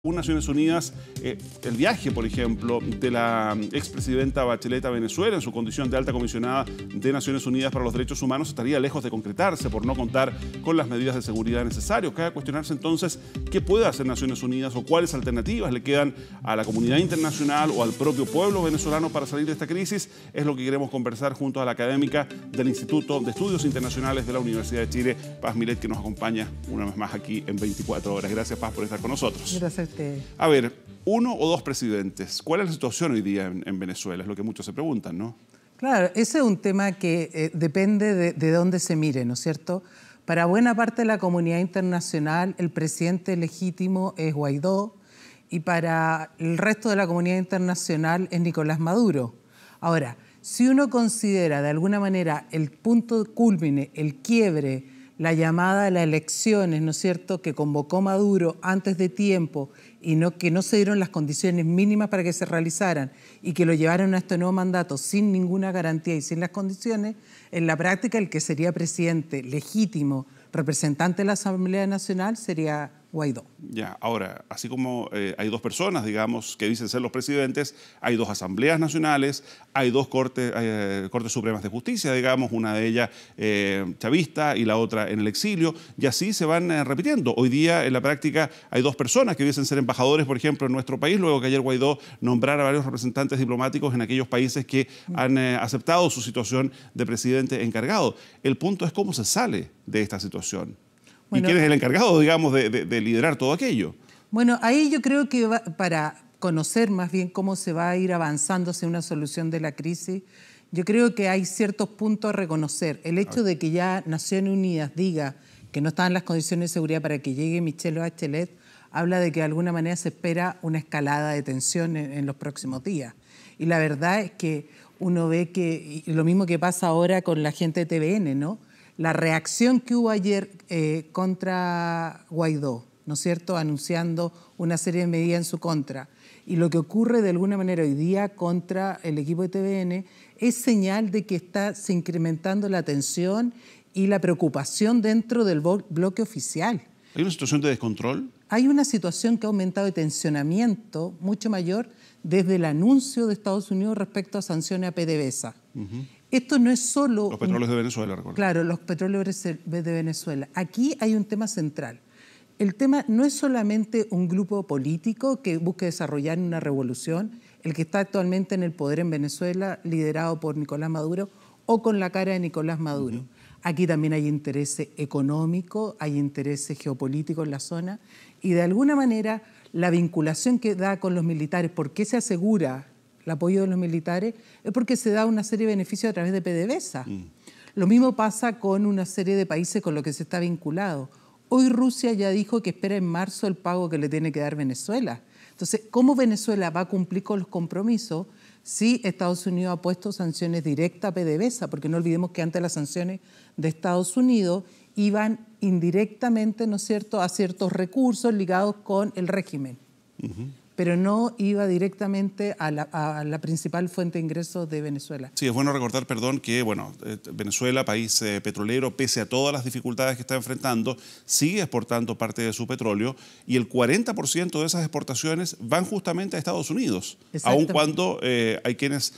Naciones Unidas, el viaje, por ejemplo, de la expresidenta Bachelet a Venezuela en su condición de alta comisionada de Naciones Unidas para los Derechos Humanos estaría lejos de concretarse por no contar con las medidas de seguridad necesarias. Cabe cuestionarse entonces qué puede hacer Naciones Unidas o cuáles alternativas le quedan a la comunidad internacional o al propio pueblo venezolano para salir de esta crisis. Es lo que queremos conversar junto a la académica del Instituto de Estudios Internacionales de la Universidad de Chile, Paz Milet, que nos acompaña una vez más aquí en 24 horas. Gracias, Paz, por estar con nosotros. Gracias. A ver, uno o dos presidentes. ¿Cuál es la situación hoy día en Venezuela? Es lo que muchos se preguntan, ¿no? Claro, ese es un tema que depende de dónde se mire, ¿no es cierto? Para buena parte de la comunidad internacional, el presidente legítimo es Guaidó y para el resto de la comunidad internacional es Nicolás Maduro. Ahora, si uno considera de alguna manera el punto culmine, el quiebre, la llamada a las elecciones, ¿no es cierto?, que convocó Maduro antes de tiempo y que no se dieron las condiciones mínimas para que se realizaran y que lo llevaron a este nuevo mandato sin ninguna garantía y sin las condiciones, en la práctica el que sería presidente legítimo, representante de la Asamblea Nacional, sería Guaidó. Ya, ahora, así como hay dos personas, digamos, que dicen ser los presidentes, hay dos asambleas nacionales, hay dos cortes supremas de justicia, digamos, una de ellas chavista y la otra en el exilio, y así se van repitiendo. Hoy día, en la práctica, hay dos personas que dicen ser embajadores, por ejemplo, en nuestro país, luego que ayer Guaidó nombrara a varios representantes diplomáticos en aquellos países que han aceptado su situación de presidente encargado. El punto es cómo se sale de esta situación. Bueno, ¿y quién es el encargado, digamos, de liderar todo aquello? Bueno, ahí yo creo que para conocer más bien cómo se va a ir avanzando hacia una solución de la crisis, yo creo que hay ciertos puntos a reconocer. El hecho de que ya Naciones Unidas diga que no están las condiciones de seguridad para que llegue Michelle Bachelet, habla de que de alguna manera se espera una escalada de tensión en los próximos días. Y la verdad es que uno ve que, y lo mismo que pasa ahora con la gente de TVN, ¿no? La reacción que hubo ayer contra Guaidó, ¿no es cierto?, anunciando una serie de medidas en su contra, y lo que ocurre de alguna manera hoy día contra el equipo de TVN es señal de que está se incrementando la tensión y la preocupación dentro del bloque oficial. ¿Hay una situación de descontrol? Hay una situación que ha aumentado de tensionamiento mucho mayor desde el anuncio de Estados Unidos respecto a sanciones a PDVSA. Esto no es solo... Los petróleos de Venezuela, recuerdo. Claro, los petróleos de Venezuela. Aquí hay un tema central. El tema no es solamente un grupo político que busque desarrollar una revolución, el que está actualmente en el poder en Venezuela, liderado por Nicolás Maduro, o con la cara de Nicolás Maduro. Aquí también hay interés económico, hay interés geopolítico en la zona, y de alguna manera la vinculación que da con los militares, ¿por qué se asegura el apoyo de los militares? Es porque se da una serie de beneficios a través de PDVSA. Lo mismo pasa con una serie de países con los que se está vinculado. Hoy Rusia ya dijo que espera en marzo el pago que le tiene que dar Venezuela. Entonces, ¿cómo Venezuela va a cumplir con los compromisos si Estados Unidos ha puesto sanciones directas a PDVSA? Porque no olvidemos que antes las sanciones de Estados Unidos iban indirectamente, ¿no es cierto?, a ciertos recursos ligados con el régimen. Pero no iba directamente a la principal fuente de ingresos de Venezuela. Sí, es bueno recordar, perdón, que bueno, Venezuela, país petrolero, pese a todas las dificultades que está enfrentando, sigue exportando parte de su petróleo y el 40% de esas exportaciones van justamente a Estados Unidos, aun cuando hay quienes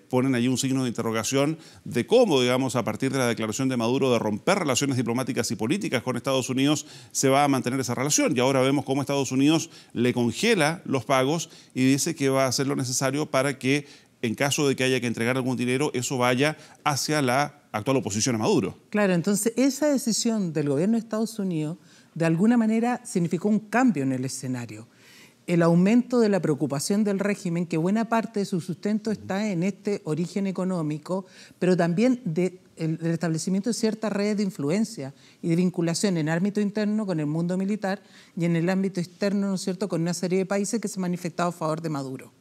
ponen allí un signo de interrogación de cómo, digamos, a partir de la declaración de Maduro de romper relaciones diplomáticas y políticas con Estados Unidos, se va a mantener esa relación. Y ahora vemos cómo Estados Unidos le congela los pagos y dice que va a hacer lo necesario para que, en caso de que haya que entregar algún dinero, eso vaya hacia la actual oposición a Maduro. Claro, entonces esa decisión del gobierno de Estados Unidos de alguna manera significó un cambio en el escenario. El aumento de la preocupación del régimen, que buena parte de su sustento está en este origen económico, pero también del establecimiento de ciertas redes de influencia y de vinculación en el ámbito interno con el mundo militar y en el ámbito externo, ¿no es cierto?, con una serie de países que se han manifestado a favor de Maduro.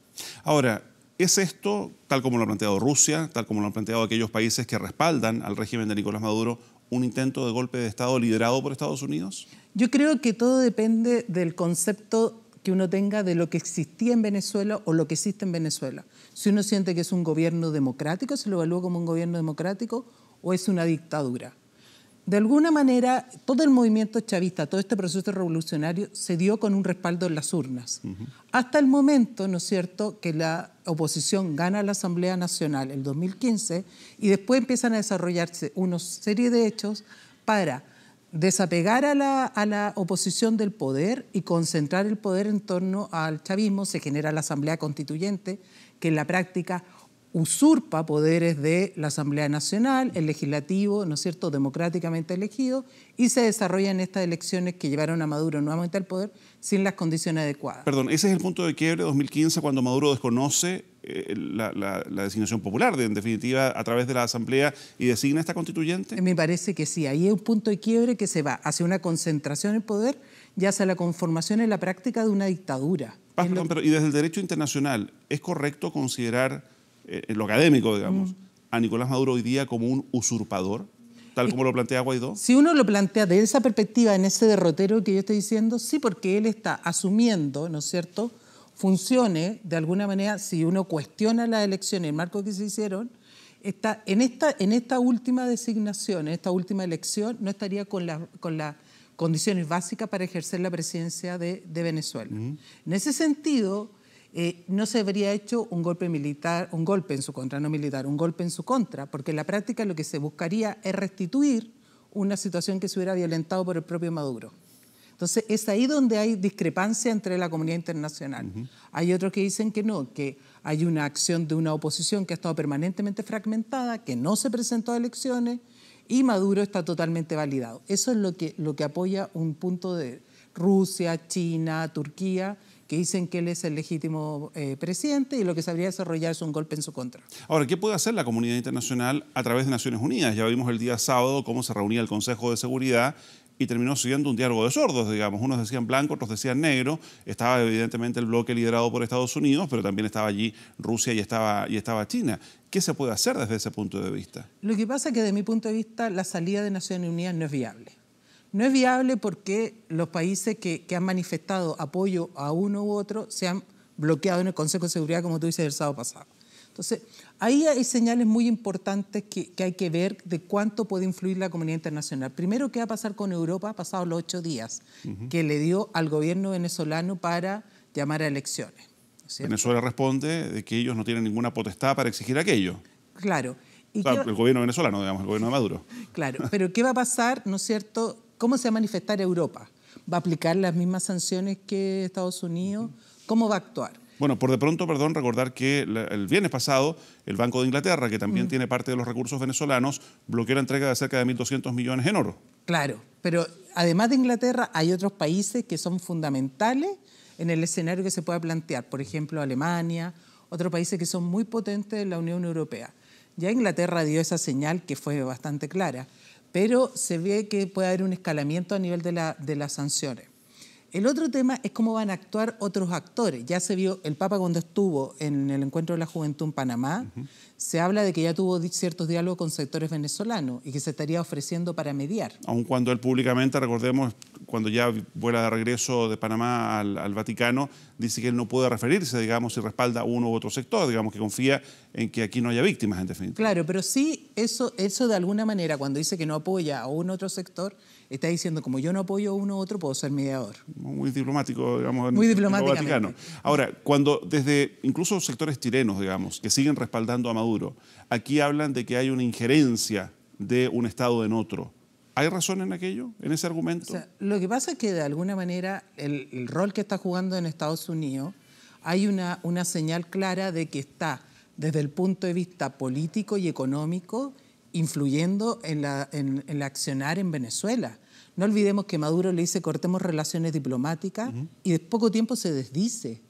Ahora, ¿es esto, tal como lo ha planteado Rusia, tal como lo han planteado aquellos países que respaldan al régimen de Nicolás Maduro, un intento de golpe de Estado liderado por Estados Unidos? Yo creo que todo depende del concepto que uno tenga de lo que existía en Venezuela o lo que existe en Venezuela. Si uno siente que es un gobierno democrático, se lo evalúa como un gobierno democrático o es una dictadura. de alguna manera, todo el movimiento chavista, todo este proceso revolucionario se dio con un respaldo en las urnas. Hasta el momento, ¿no es cierto?, que la oposición gana la Asamblea Nacional el 2015 y después empiezan a desarrollarse una serie de hechos para desapegar a la oposición del poder y concentrar el poder en torno al chavismo. Se genera la Asamblea Constituyente, que en la práctica usurpa poderes de la Asamblea Nacional, el legislativo, ¿no es cierto?, democráticamente elegido, y se desarrollan estas elecciones que llevaron a Maduro nuevamente al poder sin las condiciones adecuadas. Perdón, ese es el punto de quiebre de 2015, cuando Maduro desconoce la designación popular, en definitiva, a través de la Asamblea, y designa esta constituyente. Me parece que sí, ahí es un punto de quiebre que se va hacia una concentración del poder y hacia la conformación en la práctica de una dictadura. Perdón, pero y desde el derecho internacional, ¿es correcto considerar, en lo académico, digamos, a Nicolás Maduro hoy día como un usurpador, tal como lo plantea Guaidó? Si uno lo plantea de esa perspectiva, en ese derrotero que yo estoy diciendo, sí, porque él está asumiendo, ¿no es cierto?, funciones, de alguna manera, si uno cuestiona las elecciones, el marco que se hicieron, en esta última designación, en esta última elección, no estaría con las condiciones básicas para ejercer la presidencia de Venezuela. En ese sentido, no se habría hecho un golpe militar, un golpe en su contra, no militar, un golpe en su contra, porque en la práctica lo que se buscaría es restituir una situación que se hubiera violentado por el propio Maduro. Entonces, es ahí donde hay discrepancia entre la comunidad internacional. Hay otros que dicen que no, que hay una acción de una oposición que ha estado permanentemente fragmentada, que no se presentó a elecciones y Maduro está totalmente validado. Eso es lo que apoya un punto de Rusia, China, Turquía, que dicen que él es el legítimo presidente y lo que se habría desarrollado es un golpe en su contra. Ahora, ¿qué puede hacer la comunidad internacional a través de Naciones Unidas? Ya vimos el día sábado cómo se reunía el Consejo de Seguridad y terminó siendo un diálogo de sordos, digamos. Unos decían blanco, otros decían negro. Estaba evidentemente el bloque liderado por Estados Unidos, pero también estaba allí Rusia y estaba China. ¿Qué se puede hacer desde ese punto de vista? Lo que pasa es que desde mi punto de vista la salida de Naciones Unidas no es viable. No es viable porque los países que han manifestado apoyo a uno u otro se han bloqueado en el Consejo de Seguridad, como tú dices, el sábado pasado. Entonces, ahí hay señales muy importantes que hay que ver de cuánto puede influir la comunidad internacional. Primero, ¿qué va a pasar con Europa pasados los 8 días que le dio al gobierno venezolano para llamar a elecciones? ¿Cierto? Venezuela responde de que ellos no tienen ninguna potestad para exigir aquello. Claro. O sea, el gobierno venezolano, digamos, el gobierno de Maduro. Claro, pero ¿qué va a pasar, no es cierto? ¿Cómo se va a manifestar Europa? ¿Va a aplicar las mismas sanciones que Estados Unidos? ¿Cómo va a actuar? Bueno, por de pronto, perdón, recordar que el viernes pasado el Banco de Inglaterra, que también tiene parte de los recursos venezolanos, bloqueó la entrega de cerca de 1.200 millones en oro. Claro, pero además de Inglaterra hay otros países que son fundamentales en el escenario que se pueda plantear. Por ejemplo, Alemania, otros países que son muy potentes en la Unión Europea. Ya Inglaterra dio esa señal que fue bastante clara, pero se ve que puede haber un escalamiento a nivel de las sanciones. El otro tema es cómo van a actuar otros actores. Ya se vio, el Papa cuando estuvo en el Encuentro de la Juventud en Panamá, se habla de que ya tuvo ciertos diálogos con sectores venezolanos y que se estaría ofreciendo para mediar. Aun cuando él públicamente, recordemos, cuando ya vuela de regreso de Panamá al Vaticano, dice que él no puede referirse, digamos, si respalda a uno u otro sector, digamos, que confía en que aquí no haya víctimas, en definitiva. Claro, pero sí, eso de alguna manera, cuando dice que no apoya a uno u otro sector, está diciendo, como yo no apoyo a uno u otro, puedo ser mediador. Muy diplomático, digamos, muy en diplomáticamente. el Vaticano. Ahora, cuando desde incluso sectores chilenos, digamos, que siguen respaldando a Maduro, aquí hablan de que hay una injerencia de un Estado en otro. ¿Hay razón en aquello, en ese argumento? O sea, lo que pasa es que de alguna manera el rol que está jugando en Estados Unidos, hay una señal clara de que está, desde el punto de vista político y económico, influyendo en el accionar en Venezuela. No olvidemos que Maduro le dice cortemos relaciones diplomáticas y de poco tiempo se desdice,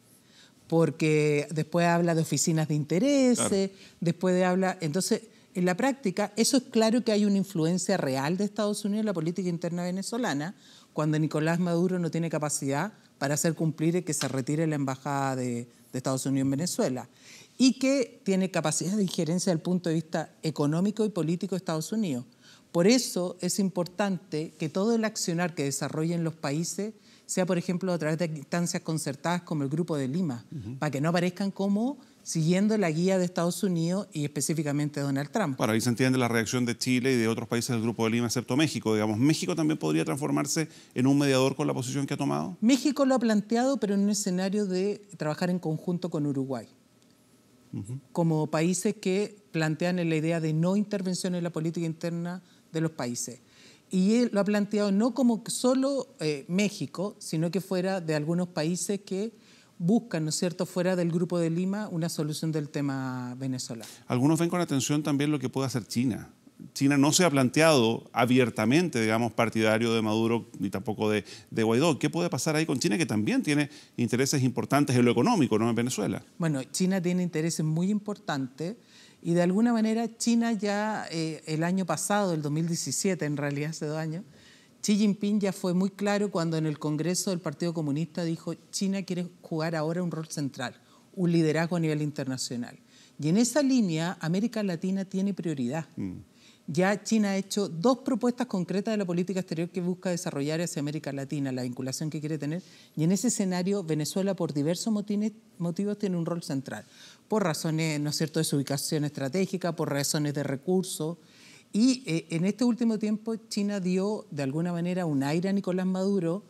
porque después habla de oficinas de intereses, después habla... Entonces, en la práctica, eso es claro que hay una influencia real de Estados Unidos en la política interna venezolana, cuando Nicolás Maduro no tiene capacidad para hacer cumplir que se retire la embajada de Estados Unidos en Venezuela, y que tiene capacidad de injerencia desde el punto de vista económico y político de Estados Unidos. Por eso es importante que todo el accionar que desarrollen los países sea, por ejemplo, a través de instancias concertadas como el Grupo de Lima, para que no aparezcan como siguiendo la guía de Estados Unidos y específicamente de Donald Trump. Bueno, ahí se entiende la reacción de Chile y de otros países del Grupo de Lima, excepto México. Digamos, ¿México también podría transformarse en un mediador con la posición que ha tomado? México lo ha planteado, pero en un escenario de trabajar en conjunto con Uruguay, como países que plantean la idea de no intervención en la política interna de los países. Y él lo ha planteado no como solo México, sino que fuera de algunos países que buscan, ¿no es cierto?, fuera del Grupo de Lima, una solución del tema venezolano. Algunos ven con atención también lo que puede hacer China. China no se ha planteado abiertamente, digamos, partidario de Maduro ni tampoco de Guaidó. ¿Qué puede pasar ahí con China, que también tiene intereses importantes en lo económico, ¿no?, en Venezuela? Bueno, China tiene intereses muy importantes y de alguna manera China ya el año pasado, el 2017, en realidad hace 2 años, Xi Jinping ya fue muy claro cuando en el Congreso del Partido Comunista dijo China quiere jugar ahora un rol central, un liderazgo a nivel internacional. Y en esa línea América Latina tiene prioridad. Ya China ha hecho 2 propuestas concretas de la política exterior que busca desarrollar hacia América Latina, la vinculación que quiere tener. Y en ese escenario Venezuela por diversos motivos tiene un rol central. Por razones, ¿no es cierto?, de su ubicación estratégica, por razones de recursos. Y en este último tiempo China dio de alguna manera un aire a Nicolás Maduro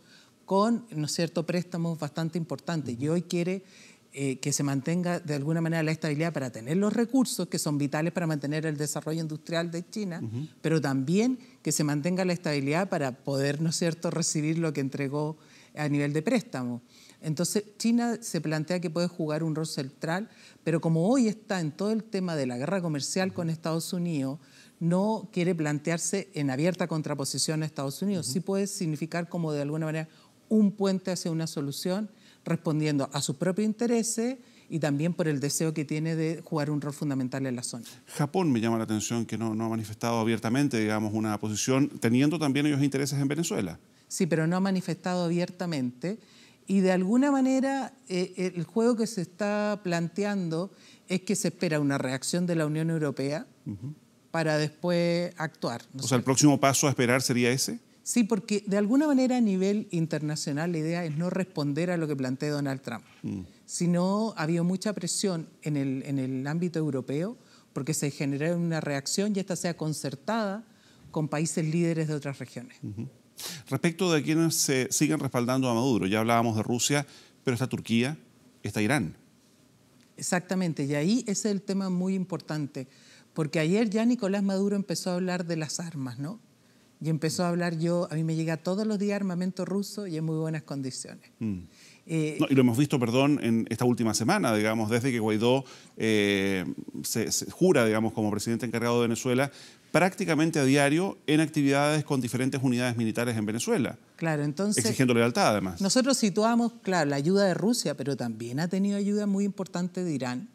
con, ¿no es cierto?, préstamos bastante importantes. Y hoy quiere que se mantenga de alguna manera la estabilidad para tener los recursos que son vitales para mantener el desarrollo industrial de China, pero también que se mantenga la estabilidad para poder, ¿no es cierto?, recibir lo que entregó a nivel de préstamo. Entonces, China se plantea que puede jugar un rol central, pero como hoy está en todo el tema de la guerra comercial con Estados Unidos, no quiere plantearse en abierta contraposición a Estados Unidos. Sí puede significar como de alguna manera un puente hacia una solución, respondiendo a sus propios intereses y también por el deseo que tiene de jugar un rol fundamental en la zona. Japón me llama la atención que no ha manifestado abiertamente, digamos, una posición, teniendo también ellos intereses en Venezuela. Sí, pero no ha manifestado abiertamente. Y de alguna manera el juego que se está planteando es que se espera una reacción de la Unión Europea para después actuar. O sea, ¿el próximo paso a esperar sería ese? Sí, porque de alguna manera a nivel internacional la idea es no responder a lo que plantea Donald Trump, sino ha habido mucha presión en el ámbito europeo porque se generó una reacción y esta sea concertada con países líderes de otras regiones. Respecto de quienes se siguen respaldando a Maduro, ya hablábamos de Rusia, pero está Turquía, está Irán. Exactamente, y ahí ese es el tema muy importante, porque ayer ya Nicolás Maduro empezó a hablar de las armas, ¿no? Y empezó a hablar a mí me llega todos los días armamento ruso y en muy buenas condiciones. Y lo hemos visto, en esta última semana, digamos, desde que Guaidó se jura, digamos, como presidente encargado de Venezuela, prácticamente a diario en actividades con diferentes unidades militares en Venezuela. Claro, entonces... Exigiendo lealtad, además. Nosotros situamos, claro, la ayuda de Rusia, pero también ha tenido ayuda muy importante de Irán.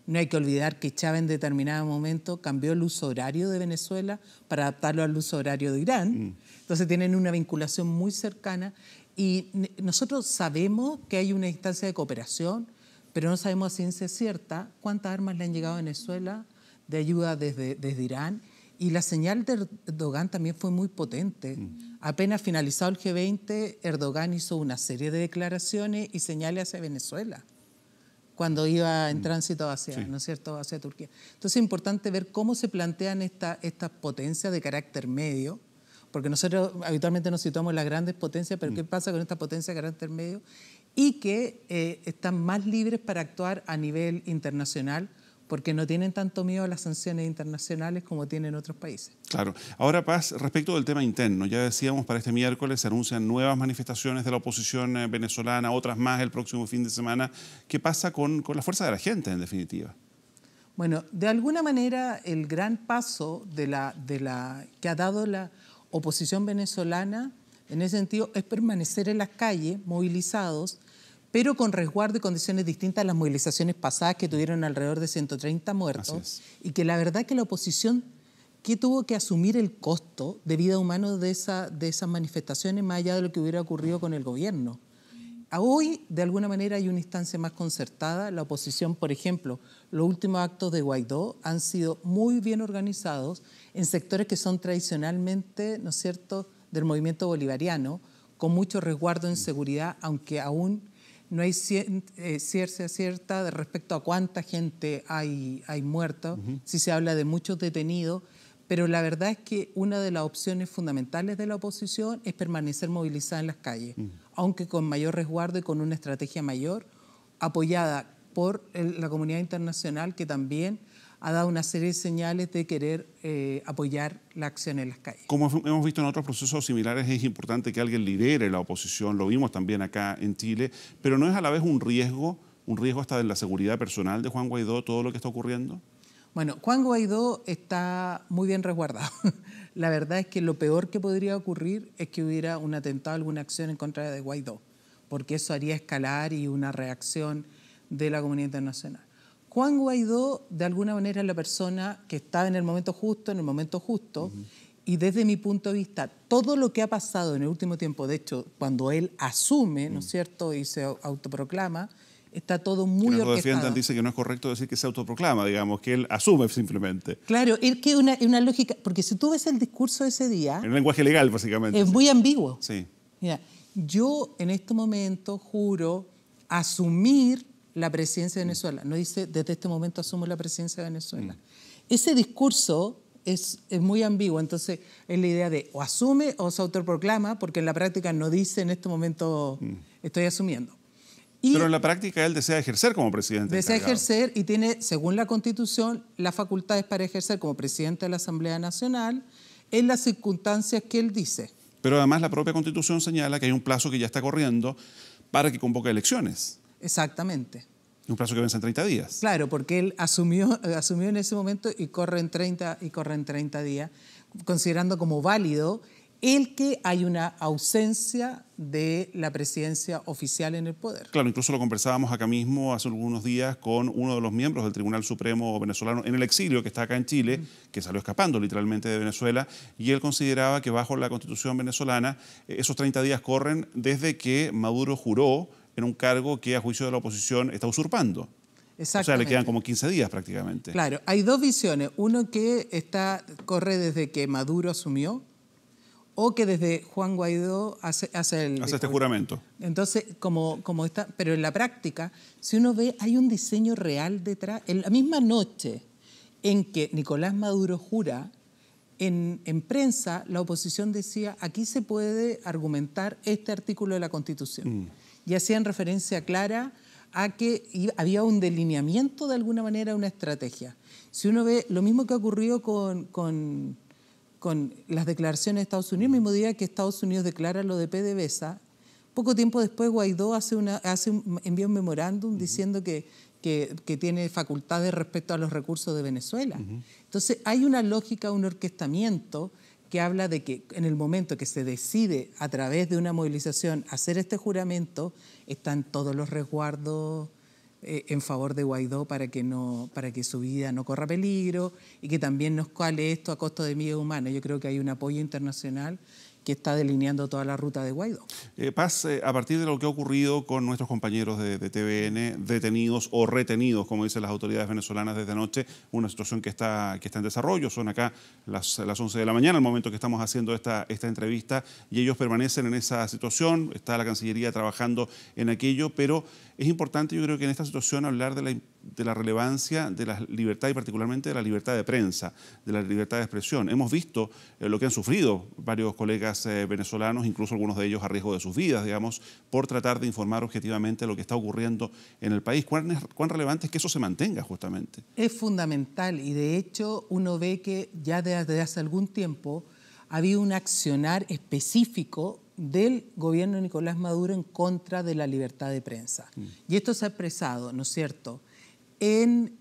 No hay que olvidar que Chávez en determinado momento cambió el uso horario de Venezuela para adaptarlo al uso horario de Irán. Entonces tienen una vinculación muy cercana y nosotros sabemos que hay una instancia de cooperación, pero no sabemos a ciencia cierta cuántas armas le han llegado a Venezuela de ayuda desde Irán. Y la señal de Erdogan también fue muy potente. Apenas finalizado el G20, Erdogan hizo una serie de declaraciones y señales hacia Venezuela cuando iba en tránsito hacia, ¿no es cierto?, hacia Turquía. Entonces es importante ver cómo se plantean estas potencias de carácter medio, porque nosotros habitualmente nos situamos en las grandes potencias, pero ¿qué pasa con estas potencias de carácter medio? Y que están más libres para actuar a nivel internacional, porque no tienen tanto miedo a las sanciones internacionales como tienen otros países. Claro. Ahora, Paz, respecto del tema interno, ya decíamos, para este miércoles se anuncian nuevas manifestaciones de la oposición venezolana, otras más el próximo fin de semana. ¿Qué pasa con la fuerza de la gente, en definitiva? Bueno, de alguna manera el gran paso que ha dado la oposición venezolana, en ese sentido, es permanecer en las calles, movilizados, pero con resguardo y condiciones distintas a las movilizaciones pasadas que tuvieron alrededor de 130 muertos. Y que la verdad que la oposición que tuvo que asumir el costo de vida humana de esas manifestaciones más allá de lo que hubiera ocurrido con el gobierno. Hoy, de alguna manera, hay una instancia más concertada. La oposición, por ejemplo, los últimos actos de Guaidó han sido muy bien organizados en sectores que son tradicionalmente, ¿no es cierto?, del movimiento bolivariano, con mucho resguardo en seguridad, aunque aún no hay ciencia cierta respecto a cuánta gente hay muerto, si se habla de muchos detenidos, pero la verdad es que una de las opciones fundamentales de la oposición es permanecer movilizada en las calles, aunque con mayor resguardo y con una estrategia mayor, apoyada por la comunidad internacional, que también ha dado una serie de señales de querer apoyar la acción en las calles. Como hemos visto en otros procesos similares, es importante que alguien lidere la oposición, lo vimos también acá en Chile, pero ¿no es a la vez un riesgo hasta de la seguridad personal de Juan Guaidó todo lo que está ocurriendo? Bueno, Juan Guaidó está muy bien resguardado. La verdad es que lo peor que podría ocurrir es que hubiera un atentado, alguna acción en contra de Guaidó, porque eso haría escalar y una reacción de la comunidad internacional. Juan Guaidó, de alguna manera, es la persona que estaba en el momento justo, y desde mi punto de vista, todo lo que ha pasado en el último tiempo, de hecho, cuando él asume, ¿no es cierto?, y se autoproclama, está todo muy orquestado. Lo defiendan dice que no es correcto decir que se autoproclama, digamos, que él asume simplemente. Claro, es que una lógica, porque si tú ves el discurso de ese día... En lenguaje legal, básicamente. Es muy ambiguo. Sí. Mira, yo en este momento juro asumir la presidencia de Venezuela. No dice, desde este momento asumo la presidencia de Venezuela. Ese discurso es muy ambiguo, entonces es la idea de o asume o se autoproclama, porque en la práctica no dice en este momento estoy asumiendo. Pero en la práctica él desea ejercer como presidente. Desea ejercer y tiene, según la Constitución, las facultades para ejercer como presidente de la Asamblea Nacional en las circunstancias que él dice. Pero además la propia Constitución señala que hay un plazo que ya está corriendo para que convoque elecciones. Exactamente. Un plazo que vence en 30 días. Claro, porque él asumió en ese momento y corre en 30 días, considerando como válido el que hay una ausencia de la presidencia oficial en el poder. Claro, incluso lo conversábamos acá mismo hace algunos días con uno de los miembros del Tribunal Supremo venezolano en el exilio, que está acá en Chile, que salió escapando literalmente de Venezuela, y él consideraba que bajo la Constitución venezolana esos 30 días corren desde que Maduro juró en un cargo que a juicio de la oposición está usurpando. O sea, le quedan como 15 días prácticamente. Claro, hay dos visiones. Uno que corre desde que Maduro asumió, o que desde Juan Guaidó hace este juramento. Entonces, como está, pero en la práctica, si uno ve, hay un diseño real detrás. En la misma noche en que Nicolás Maduro jura, en prensa la oposición decía, aquí se puede argumentar este artículo de la Constitución. Y hacían referencia clara a que había un delineamiento de alguna manera, una estrategia. Si uno ve lo mismo que ha ocurrido con las declaraciones de Estados Unidos, el mismo día que Estados Unidos declara lo de PDVSA, poco tiempo después Guaidó envía un memorándum diciendo que tiene facultades respecto a los recursos de Venezuela. Entonces hay una lógica, un orquestamiento que habla de que en el momento que se decide a través de una movilización hacer este juramento, están todos los resguardos en favor de Guaidó para que su vida no corra peligro y que también no escale esto a costo de vidas humanas. Yo creo que hay un apoyo internacional que está delineando toda la ruta de Guaidó. Paz, a partir de lo que ha ocurrido con nuestros compañeros de TVN, detenidos o retenidos, como dicen las autoridades venezolanas desde anoche, una situación que está en desarrollo, son acá las 11 de la mañana, el momento que estamos haciendo esta entrevista, y ellos permanecen en esa situación, está la Cancillería trabajando en aquello, pero es importante, yo creo que en esta situación hablar de la relevancia de la libertad y particularmente de la libertad de prensa, de la libertad de expresión. Hemos visto lo que han sufrido varios colegas venezolanos, incluso algunos de ellos a riesgo de sus vidas, digamos, por tratar de informar objetivamente lo que está ocurriendo en el país. ¿Cuán relevante es que eso se mantenga justamente? Es fundamental y de hecho uno ve que ya desde hace algún tiempo había un accionar específico del gobierno de Nicolás Maduro en contra de la libertad de prensa. Y esto se ha expresado, ¿no es cierto?, en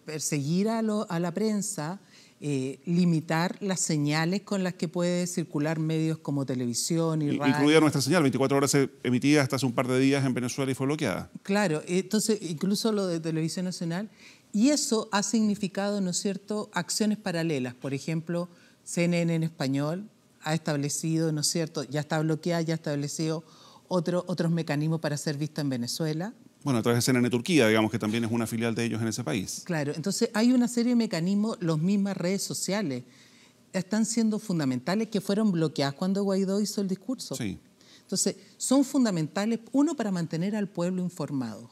perseguir a la prensa, limitar las señales con las que puede circular medios como televisión y radio. Incluida nuestra señal, 24 horas emitida hasta hace un par de días en Venezuela y fue bloqueada. Claro, entonces incluso lo de Televisión Nacional. Y eso ha significado, ¿no es cierto?, acciones paralelas. Por ejemplo, CNN en español ha establecido, ¿no es cierto?, ya está bloqueada, ya ha establecido otros mecanismos para ser vista en Venezuela. Bueno, a través de CNN Turquía, digamos que también es una filial de ellos en ese país. Claro, entonces hay una serie de mecanismos, las mismas redes sociales están siendo fundamentales que fueron bloqueadas cuando Guaidó hizo el discurso. Sí. Entonces, son fundamentales, uno, para mantener al pueblo informado.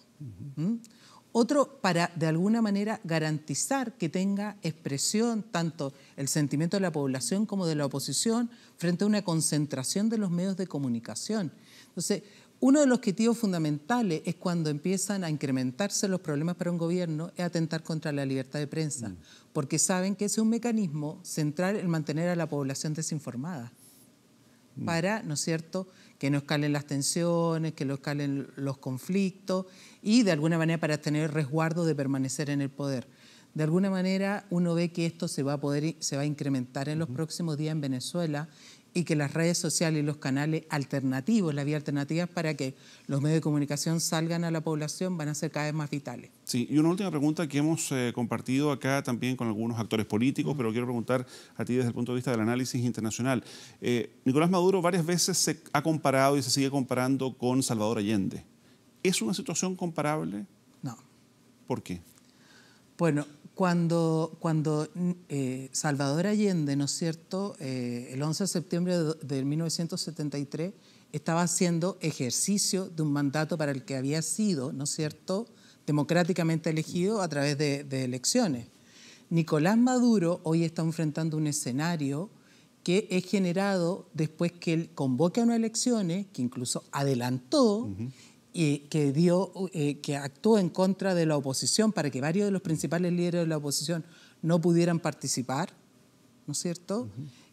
Otro, para, de alguna manera, garantizar que tenga expresión tanto el sentimiento de la población como de la oposición frente a una concentración de los medios de comunicación. Entonces, uno de los objetivos fundamentales es cuando empiezan a incrementarse los problemas para un gobierno, es atentar contra la libertad de prensa, porque saben que ese es un mecanismo central en mantener a la población desinformada para, ¿no es cierto?, que no escalen las tensiones, que no escalen los conflictos y de alguna manera para tener resguardo de permanecer en el poder. De alguna manera uno ve que esto se va a incrementar en los próximos días en Venezuela y que las redes sociales y los canales alternativos, las vías alternativas para que los medios de comunicación salgan a la población van a ser cada vez más vitales. Sí, y una última pregunta que hemos compartido acá también con algunos actores políticos, pero quiero preguntar a ti desde el punto de vista del análisis internacional. Nicolás Maduro varias veces se ha comparado y se sigue comparando con Salvador Allende. ¿Es una situación comparable? No. ¿Por qué? Bueno, cuando Salvador Allende, ¿no es cierto?, el 11 de septiembre de 1973, estaba haciendo ejercicio de un mandato para el que había sido, ¿no es cierto?, democráticamente elegido a través de elecciones. Nicolás Maduro hoy está enfrentando un escenario que es generado después que él convoca unas elecciones, que incluso adelantó, y que actuó en contra de la oposición para que varios de los principales líderes de la oposición no pudieran participar, ¿no es cierto?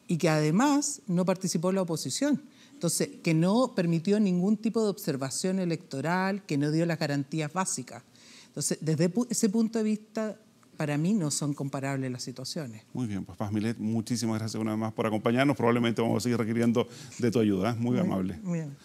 Y que además no participó la oposición. Entonces, que no permitió ningún tipo de observación electoral, que no dio las garantías básicas. Entonces, desde ese punto de vista, para mí no son comparables las situaciones. Muy bien, pues Paz Milet, muchísimas gracias una vez más por acompañarnos. Probablemente vamos a seguir requiriendo de tu ayuda. Muy amable. Muy bien.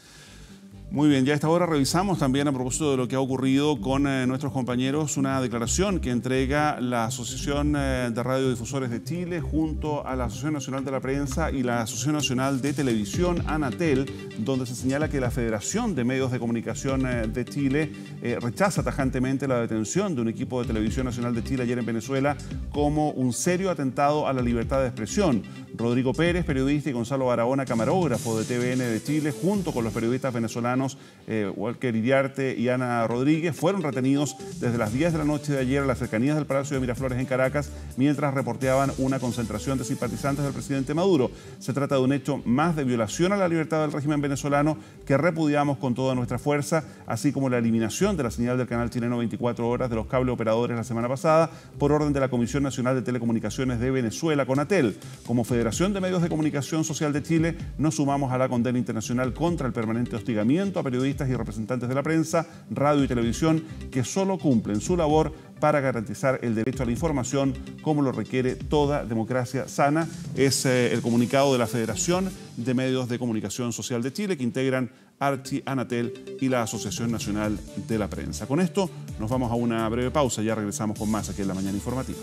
Muy bien, ya a esta hora revisamos también, a propósito de lo que ha ocurrido con nuestros compañeros, una declaración que entrega la Asociación de Radiodifusores de Chile junto a la Asociación Nacional de la Prensa y la Asociación Nacional de Televisión, Anatel, donde se señala que la Federación de Medios de Comunicación de Chile rechaza tajantemente la detención de un equipo de Televisión Nacional de Chile ayer en Venezuela como un serio atentado a la libertad de expresión. Rodrigo Pérez, periodista, y Gonzalo Barahona, camarógrafo de TVN de Chile, junto con los periodistas venezolanos Walker Iriarte y Ana Rodríguez, fueron retenidos desde las 10 de la noche de ayer a las cercanías del Palacio de Miraflores en Caracas, mientras reporteaban una concentración de simpatizantes del presidente Maduro. Se trata de un hecho más de violación a la libertad del régimen venezolano que repudiamos con toda nuestra fuerza, así como la eliminación de la señal del canal chileno 24 horas de los cable operadores la semana pasada por orden de la Comisión Nacional de Telecomunicaciones de Venezuela, CONATEL. Como Federación de Medios de Comunicación Social de Chile, nos sumamos a la condena internacional contra el permanente hostigamiento a periodistas y representantes de la prensa, radio y televisión que solo cumplen su labor para garantizar el derecho a la información como lo requiere toda democracia sana. Es el comunicado de la Federación de Medios de Comunicación Social de Chile, que integran Archi, Anatel y la Asociación Nacional de la Prensa. Con esto nos vamos a una breve pausa, ya regresamos con más aquí en La Mañana Informativa.